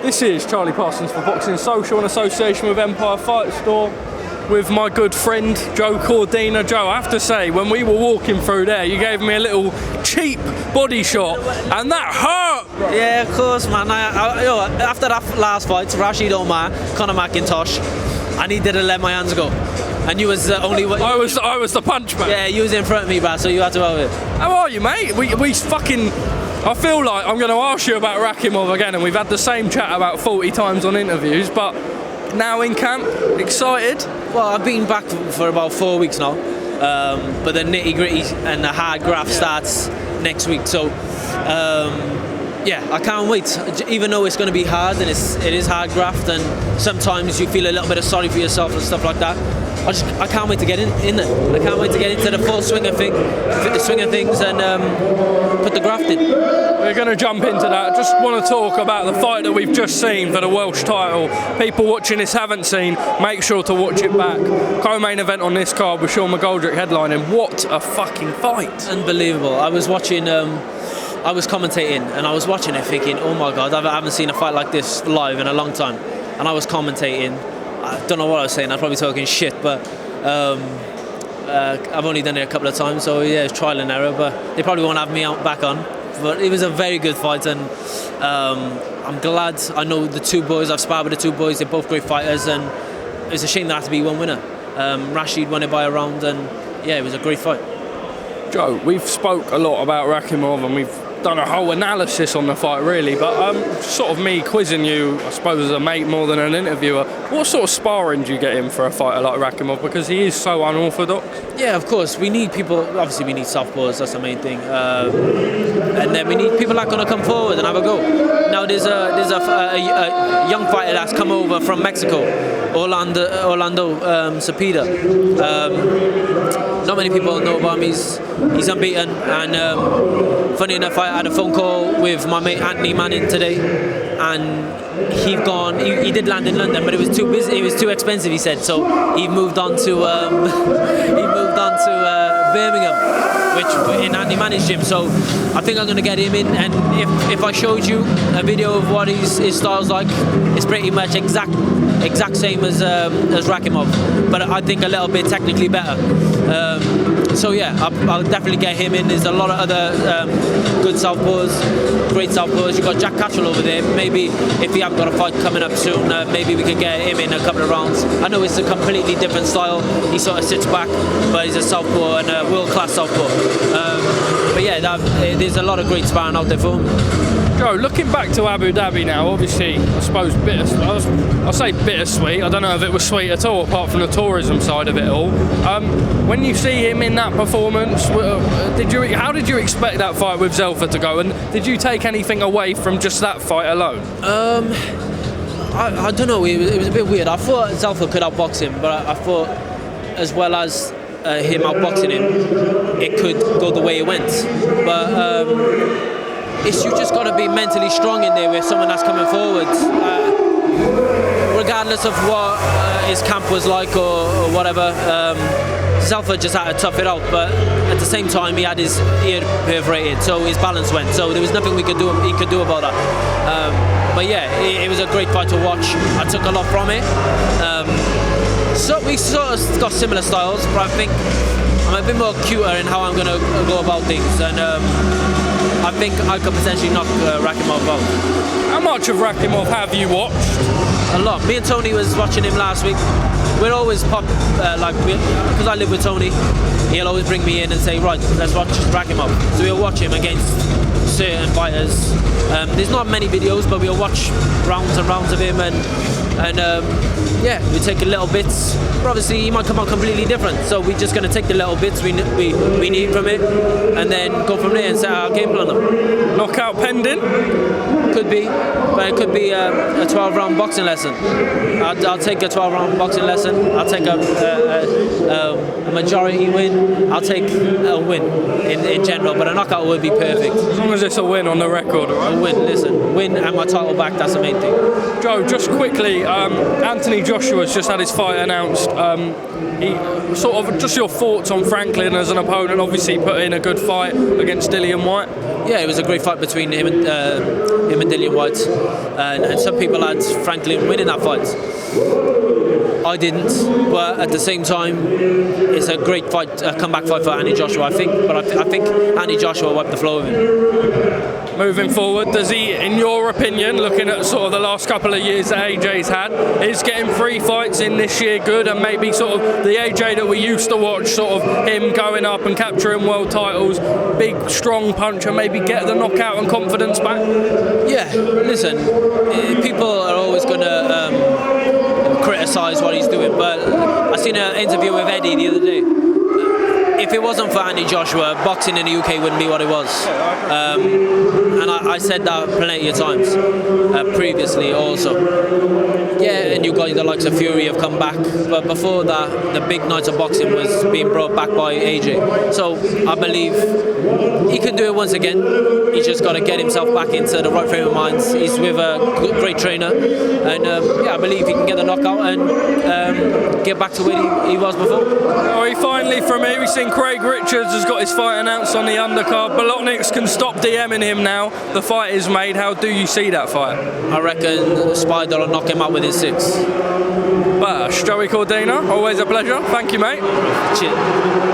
This is Charlie Parsons for Boxing Social in association with Empire Fight Store with my good friend Joe Cordina. Joe, I have to say, when we were walking through there, you gave me a little cheap body shot and that hurt, bro. Yeah, of course, man. After that last fight, Rashid Omar, Conor McIntosh, I needed to let my hands go. And you was the only one. I was the punch man. Yeah, you was in front of me, but so you had to help it. How are you, mate? We fucking... I feel like I'm going to ask you about Rakhimov again, and we've had the same chat about 40 times on interviews, but now in camp, excited? Well, I've been back for about 4 weeks now, but the nitty-gritty and the hard graft starts next week, so yeah, I can't wait. Even though it's going to be hard, and it is hard graft, and sometimes you feel a little bit of sorry for yourself and stuff like that. I can't wait to get in there. I can't wait to get into the full swing of things and put the graft in. We're going to jump into that. Just want to talk about the fight that we've just seen for the Welsh title. People watching this haven't seen, make sure to watch it back. Co-main event on this card with Sean McGoldrick headlining. What a fucking fight. Unbelievable. I was watching, I was commentating and I was watching it thinking, oh my God, I haven't seen a fight like this live in a long time. And I was commentating. I don't know what I was saying, I was probably talking shit, but I've only done it a couple of times, so yeah, it's trial and error, but they probably won't have me back on. But it was a very good fight, and I'm glad. I know the two boys, I've sparred with the two boys, they're both great fighters, and it's a shame there had to be one winner. Rashid won it by a round, and yeah, it was a great fight. Joe, we've spoke a lot about Rakhimov, and we've done a whole analysis on the fight really, but sort of me quizzing you, I suppose, as a mate more than an interviewer, what sort of sparring do you get in for a fighter like Rakhimov, because he is so unorthodox? Yeah, of course, we need people, obviously we need southpaws, that's the main thing, and then we need people that are going to come forward and have a go. Now there's a young fighter that's come over from Mexico, Orlando Cepeda. Not many people know about him. He's unbeaten, and funny enough, I had a phone call with my mate Anthony Manning today, and he did land in London, but it was too busy. It was too expensive, he said. So he moved on to Birmingham, which in Anthony Manning's gym. So I think I'm going to get him in, and if I showed you a video of what his style's like, it's pretty much exact same as Rakhimov, but I think a little bit technically better. So yeah, I'll definitely get him in. There's a lot of other good southpaws, great southpaws. You've got Jack Catchell over there. Maybe if he hasn't got a fight coming up soon, maybe we can get him in a couple of rounds. I know it's a completely different style. He sort of sits back, but he's a southpaw and a world-class southpaw. But yeah, there's a lot of great sparring out there for him. Joe, looking back to Abu Dhabi now, obviously, I suppose I'll say bittersweet. I don't know if it was sweet at all, apart from the tourism side of it all. When you see him in that performance, how did you expect that fight with Zelfa to go? And did you take anything away from just that fight alone? I don't know. It was a bit weird. I thought Zelfa could outbox him, but I thought, as well as him outboxing him, it could go the way it went. But you just got to be mentally strong in there with someone that's coming forward, regardless of what his camp was like or whatever. Zelfa just had to tough it out, but at the same time he had his ear perforated, so his balance went. So there was nothing he could do about that. But yeah, it was a great fight to watch. I took a lot from it. So we sort of got similar styles, but I think I'm a bit more cuter in how I'm going to go about things, and I think I could potentially knock Rakhimov out. How much of Rakhimov have you watched? A lot. Me and Tony was watching him last week. We're always because I live with Tony, he'll always bring me in and say, right, let's watch Rakhimov. So we'll watch him against certain fighters. There's not many videos, but we'll watch rounds and rounds of him, and yeah, we take little bits. But obviously, he might come out completely different. So we're just going to take the little bits we need from it, and then go from there and set our game plan up. Knockout pending? Could be, but it could be a 12-round boxing lesson. I'll take a 12-round boxing lesson. I'll take a majority win. I'll take a win in general, but a knockout would be perfect. As long as it's a win on the record, right? A win, listen. Win and my title back, that's the main thing. Joe, just quickly, Anthony Joshua's just had his fight announced. Sort of just your thoughts on Franklin as an opponent. Obviously put in a good fight against Dillian White. Yeah, it was a great fight between him and Dillian White, and some people had Franklin winning that fight. I didn't, but at the same time, it's a great fight, a comeback fight for Anthony Joshua, I think. But I think Anthony Joshua wiped the floor with him. Moving forward, does he, in your opinion, looking at sort of the last couple of years that AJ's had, is getting 3 fights in this year good, and maybe sort of the AJ that we used to watch, sort of him going up and capturing world titles, big, strong puncher, maybe get the knockout and confidence back? Yeah, listen, people are always going to criticise what he's doing, but I seen an interview with Eddie the other day. If it wasn't for Anthony Joshua, boxing in the UK wouldn't be what it was. And I said that plenty of times previously also. Yeah, and you got the likes of Fury have come back, but before that, the big nights of boxing was being brought back by AJ. So I believe he can do it once again. He's just got to get himself back into the right frame of mind. He's with a great trainer, and yeah, I believe he can get the knockout and get back to where he was before. Oh, finally, from here, we've seen Craig Richards has got his fight announced on the undercard. Bolotniks can stop DMing him now. The fight is made. How do you see that fight? I reckon Spider will knock him out within 6. Bash, Joey Cordina, always a pleasure. Thank you, mate. Cheers.